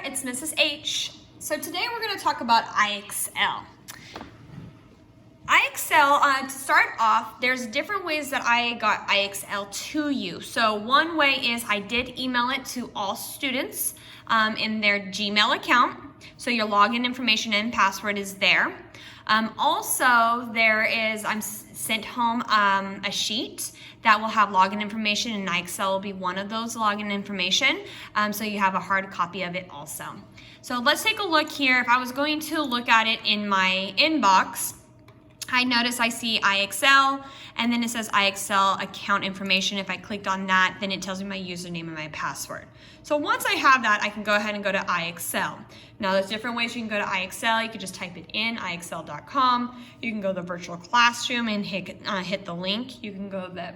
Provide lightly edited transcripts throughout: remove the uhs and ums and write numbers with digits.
there, it's Mrs. H. So today we're going to talk about IXL. IXL, to start off, there's different ways that I got IXL to you. So one way is I did email it to all students in their Gmail account. So your login information and password is there. Also, I'm sent home a sheet that will have login information, and IXL will be one of those login information. So you have a hard copy of it also. So let's take a look here. If I was going to look at it in my inbox, I notice I see IXL, and then it says IXL account information. If I clicked on that, then it tells me my username and my password. So once I have that, I can go ahead and go to IXL. Now there's different ways you can go to IXL. You can just type it in, IXL.com. You can go to the virtual classroom and hit the link. You can go to the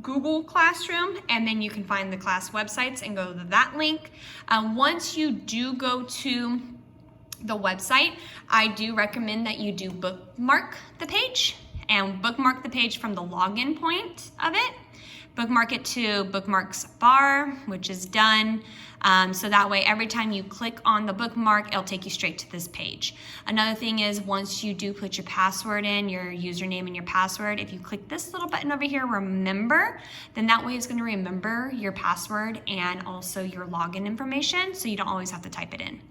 Google Classroom, and then you can find the class websites and go to that link. Once you do go to the website, I do recommend that you do bookmark the page, and bookmark the page from the login point of it. Bookmark it to bookmarks bar, which is done. So that way, every time you click on the bookmark, it'll take you straight to this page. Another thing is, once you do put your password in, your username and your password, if you click this little button over here, remember, then that way it's going to remember your password and also your login information, so you don't always have to type it in.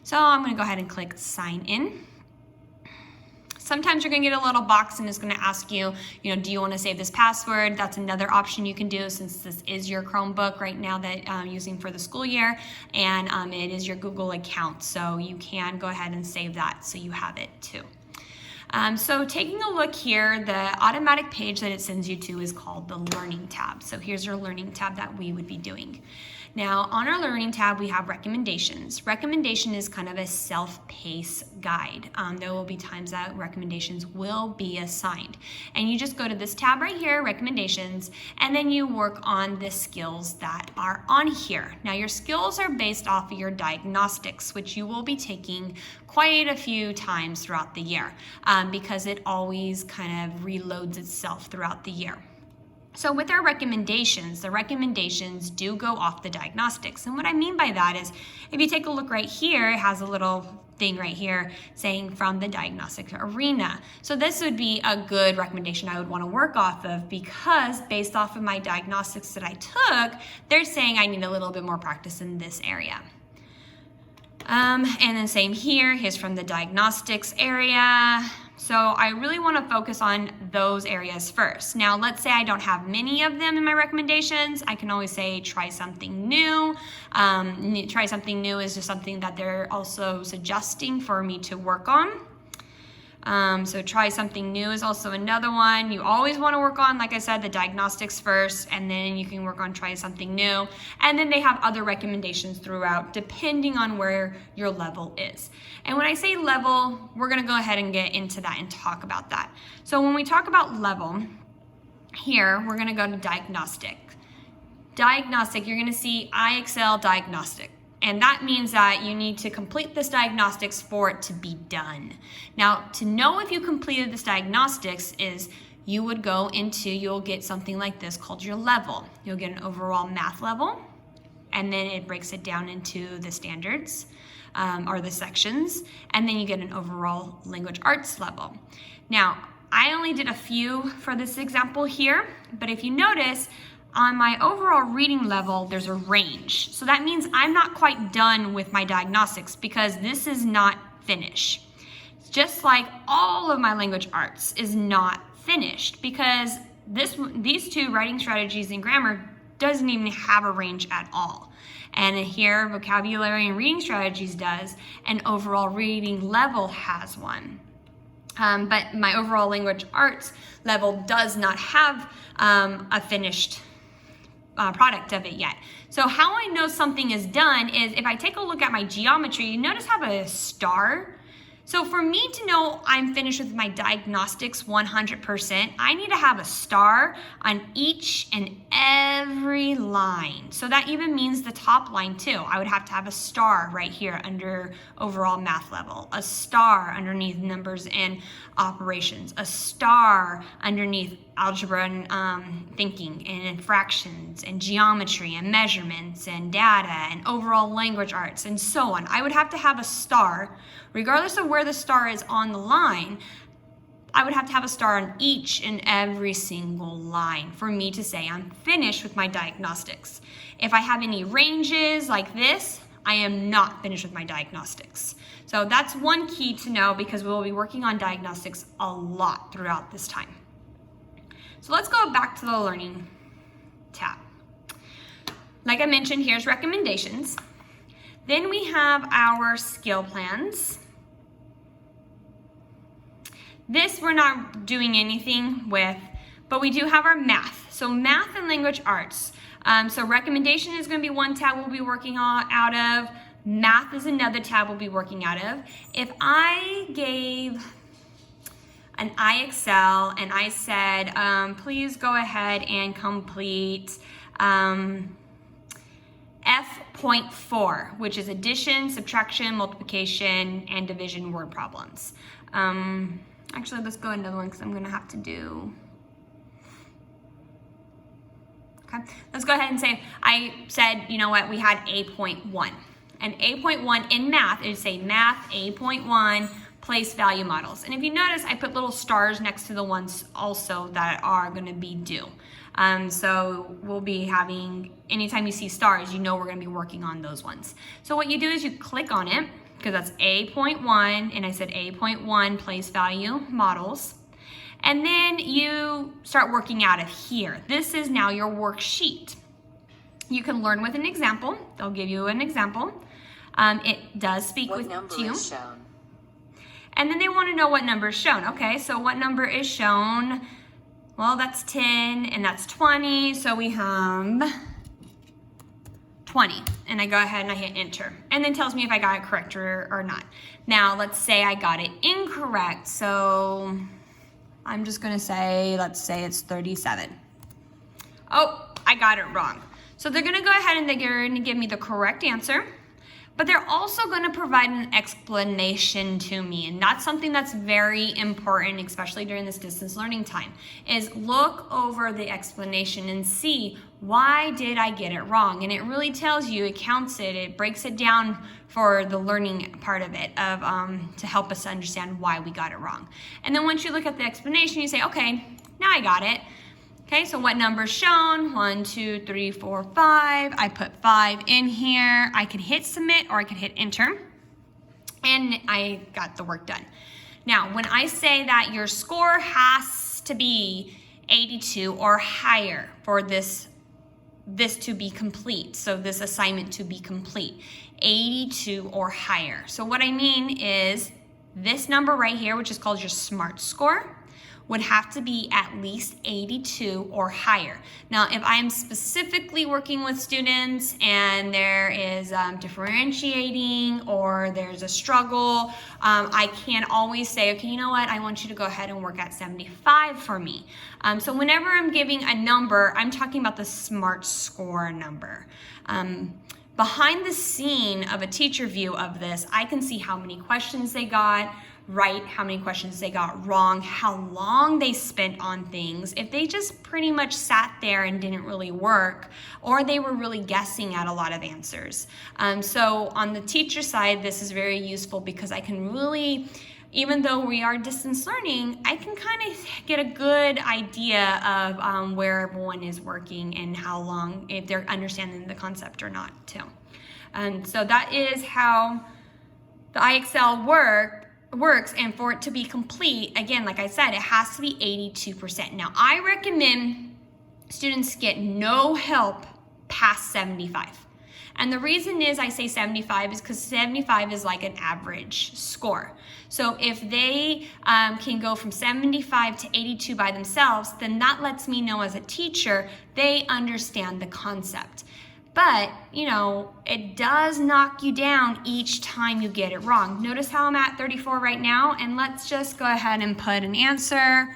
So I'm going to go ahead and click sign in. Sometimes you're going to get a little box and it's going to ask you, do you want to save this password? That's another option you can do, since this is your Chromebook right now that I'm using for the school year, and it is your Google account. So you can go ahead and save that so you have it too. So taking a look here, the automatic page that it sends you to is called the Learning tab. So here's your Learning tab that we would be doing. Now, on our Learning tab, we have recommendations. Recommendation is kind of a self-paced guide. There will be times that recommendations will be assigned. And you just go to this tab right here, recommendations, and then you work on the skills that are on here. Now, your skills are based off of your diagnostics, which you will be taking quite a few times throughout the year, because it always kind of reloads itself throughout the year. So with our recommendations, the recommendations do go off the diagnostics. And what I mean by that is, if you take a look right here, it has a little thing right here saying from the diagnostic arena. So this would be a good recommendation I would want to work off of, because based off of my diagnostics that I took, they're saying I need a little bit more practice in this area. And then same here, here's from the diagnostics area. So I really want to focus on those areas first. Now, let's say I don't have many of them in my recommendations. I can always say try something new. Try something new is just something that they're also suggesting for me to work on. So try something new is also another one. You always want to work on, like I said, the diagnostics first, and then you can work on try something new. And then they have other recommendations throughout, depending on where your level is. And when I say level, we're going to go ahead and get into that and talk about that. So when we talk about level, here, we're going to go to diagnostic. Diagnostic, you're going to see IXL diagnostic. And that means that you need to complete this diagnostics for it to be done. Now, to know if you completed this diagnostics is you would go into, you'll get something like this called your level. You'll get an overall math level, and then it breaks it down into the standards or the sections, and then you get an overall language arts level. Now, I only did a few for this example here, but if you notice, on my overall reading level, there's a range. So that means I'm not quite done with my diagnostics, because this is not finished. Just like all of my language arts is not finished, because these two, writing strategies and grammar, doesn't even have a range at all. And here, vocabulary and reading strategies does, and overall reading level has one. But my overall language arts level does not have a finished product of it yet. So how I know something is done is if I take a look at my geometry, you notice I have a star. So for me to know I'm finished with my diagnostics 100%, I need to have a star on each and every line. So that even means the top line too. I would have to have a star right here under overall math level, a star underneath numbers and operations, a star underneath algebra and thinking, and fractions, and geometry, and measurements, and data, and overall language arts, and so on. I would have to have a star, regardless of where the star is on the line. I would have to have a star on each and every single line for me to say I'm finished with my diagnostics. If I have any ranges like this, I am not finished with my diagnostics. So that's one key to know, because we will be working on diagnostics a lot throughout this time. So let's go back to the learning tab. Like I mentioned, here's recommendations. Then we have our skill plans. This we're not doing anything with, but we do have our math. So math and language arts. So recommendation is going to be one tab we'll be working out of. Math is another tab we'll be working out of. If I gave an IXL and I said, please go ahead and complete F.4, which is addition, subtraction, multiplication, and division word problems. Actually, let's go another one because I'm going to have to do. Okay, let's go ahead and say, I said, you know what, we had A.1. And A.1 in math, it would say math A.1 place value models. And if you notice, I put little stars next to the ones also that are going to be due. So we'll be having, anytime you see stars, you know we're going to be working on those ones. So what you do is you click on it, because that's A.1, and I said A.1 place value models. And then you start working out of here. This is now your worksheet. You can learn with an example. They'll give you an example. It does speak with you. And then they want to know what number is shown. Okay, so what number is shown? Well, that's 10 and that's 20. So we have 20. And I go ahead and I hit enter. And then tells me if I got it correct or not. Now, let's say I got it incorrect. So I'm just going to say, let's say it's 37. Oh, I got it wrong. So they're going to go ahead and they're going to give me the correct answer. But they're also going to provide an explanation to me. And that's something that's very important, especially during this distance learning time, is look over the explanation and see, why did I get it wrong? And it really tells you, it counts it, it breaks it down for the learning part of it, to help us understand why we got it wrong. And then once you look at the explanation, you say, okay, now I got it. Okay, so what number is shown? 1, 2, 3, 4, 5. I put 5 in here. I can hit submit or I can hit enter. And I got the work done. Now, when I say that your score has to be 82 or higher for this to be complete, so this assignment to be complete, 82 or higher. So what I mean is this number right here, which is called your SMART score, would have to be at least 82 or higher. Now, if I'm specifically working with students and there is differentiating or there's a struggle, I can always say, okay, you know what? I want you to go ahead and work at 75 for me. So whenever I'm giving a number, I'm talking about the SMART score number. Behind the scene of a teacher view of this, I can see how many questions they got right, how many questions they got wrong, how long they spent on things, if they just pretty much sat there and didn't really work, or they were really guessing at a lot of answers. So on the teacher side, this is very useful because I can really, even though we are distance learning, I can kind of get a good idea of where everyone is working and how long, if they're understanding the concept or not too. So that is how the IXL works, and for it to be complete, again, like I said, it has to be 82%. Now, I recommend students get no help past 75. And the reason is I say 75 is because 75 is like an average score. So if they can go from 75 to 82 by themselves, then that lets me know as a teacher, they understand the concept. But, you know, it does knock you down each time you get it wrong. Notice how I'm at 34 right now, and let's just go ahead and put an answer.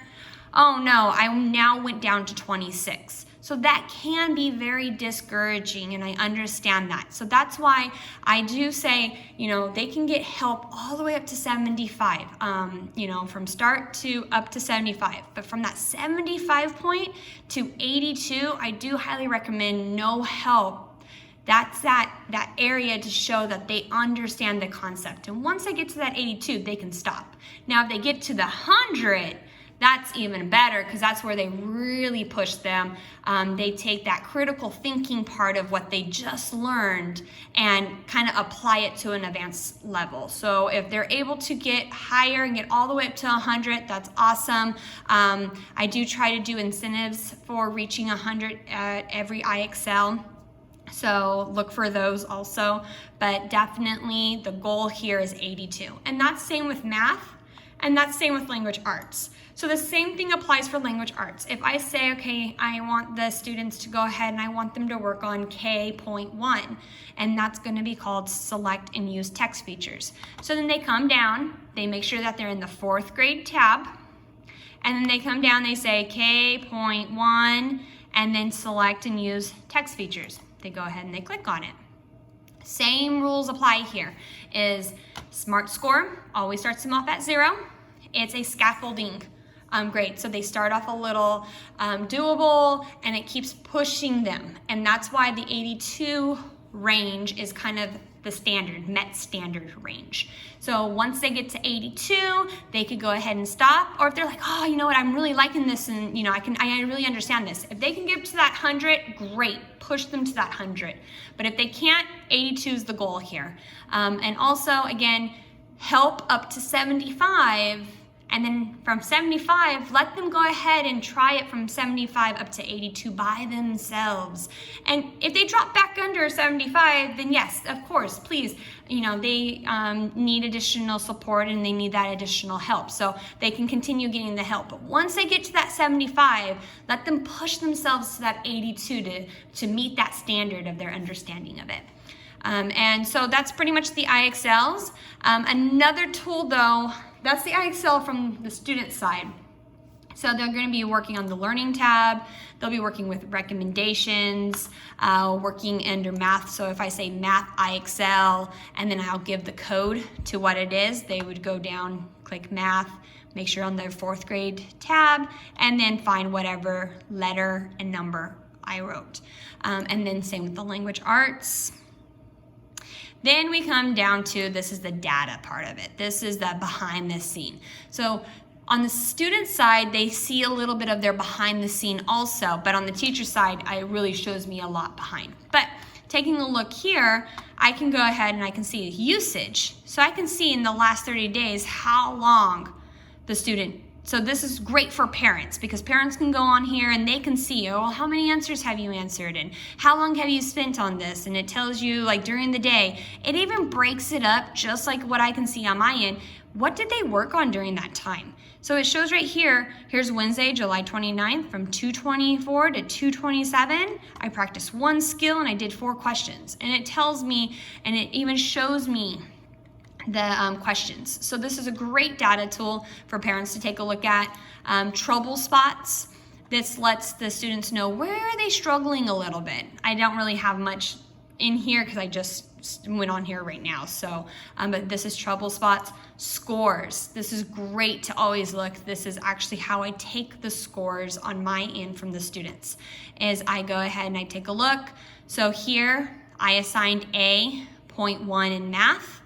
Oh no, I now went down to 26. So that can be very discouraging, and I understand that. So that's why I do say, they can get help all the way up to 75, from start to up to 75. But from that 75 point to 82, I do highly recommend no help. That's that area to show that they understand the concept. And once they get to that 82, they can stop. Now, if they get to the 100, that's even better, because that's where they really push them. They take that critical thinking part of what they just learned and kind of apply it to an advanced level. So if they're able to get higher and get all the way up to 100, that's awesome. I do try to do incentives for reaching 100 at every IXL. So look for those also, but definitely the goal here is 82. And that's same with math, and that's same with language arts. So the same thing applies for language arts. If I say, okay, I want the students to go ahead and I want them to work on K.1, and that's going to be called select and use text features. So then they come down, they make sure that they're in the 4th grade tab, and then they come down, they say K.1, and then select and use text features. They go ahead and they click on it. Same rules apply here. Is SMART score always starts them off at 0. It's a scaffolding grade. So they start off a little doable, and it keeps pushing them. And that's why the 82 range is kind of the standard, Met standard range. So once they get to 82, they could go ahead and stop. Or if they're like, oh, you know what, I'm really liking this, and I really understand this. If they can get to that 100, great, push them to that 100. But if they can't, 82 is the goal here. And also, again, help up to 75. And then from 75, let them go ahead and try it from 75 up to 82 by themselves. And if they drop back under 75, then yes, of course, please, they need additional support and they need that additional help. So they can continue getting the help. But once they get to that 75, let them push themselves to that 82 to meet that standard of their understanding of it. And so that's pretty much the IXLs. Another tool though, that's the IXL from the student side. So they're going to be working on the learning tab. They'll be working with recommendations, working under math. So if I say math IXL, and then I'll give the code to what it is, they would go down, click math, make sure on their 4th grade tab, and then find whatever letter and number I wrote. And then same with the language arts. Then we come down to, this is the data part of it. This is the behind the scene. So on the student side, they see a little bit of their behind the scene also, but on the teacher side, it really shows me a lot behind. But taking a look here, I can go ahead and I can see usage. So I can see in the last 30 days how long the student. So this is great for parents, because parents can go on here and they can see, oh, how many answers have you answered and how long have you spent on this? And it tells you like during the day. It even breaks it up just like what I can see on my end. What did they work on during that time? So it shows right here, here's Wednesday, July 29th from 2:24 to 2:27. I practiced 1 skill and I did 4 questions. And it tells me, and it even shows me the questions. So this is a great data tool for parents to take a look at. Trouble spots. This lets the students know where are they struggling a little bit. I don't really have much in here because I just went on here right now. So, but this is trouble spots. Scores. This is great to always look. This is actually how I take the scores on my end from the students. Is I go ahead and I take a look. So here I assigned a 0.1 in math.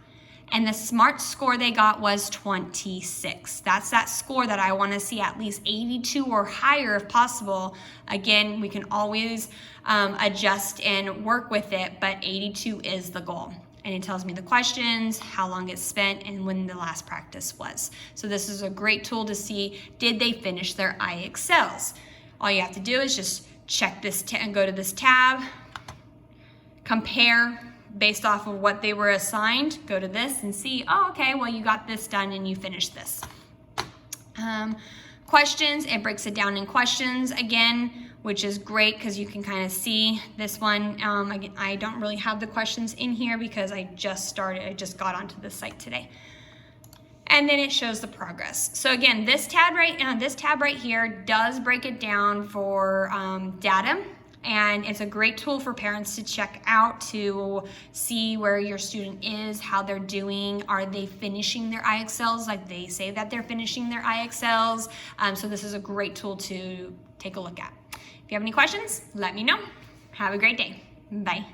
And the SMART score they got was 26. That's that score that I want to see at least 82 or higher if possible. Again, we can always adjust and work with it, but 82 is the goal. And it tells me the questions, how long it's spent, and when the last practice was. So this is a great tool to see, did they finish their IXLs? All you have to do is just check this and go to this tab, compare based off of what they were assigned, go to this and see, oh, okay, well, you got this done and you finished this. Questions, it breaks it down in questions again, which is great because you can kind of see this one. I don't really have the questions in here because I just got onto this site today. and then it shows the progress. So again, this tab right here does break it down for data, and it's a great tool for parents to check out to see where your student is, how they're doing, are they finishing their IXLs like they say that they're finishing their IXLs. So this is a great tool to take a look at. If you have any questions, let me know. Have a great day. Bye.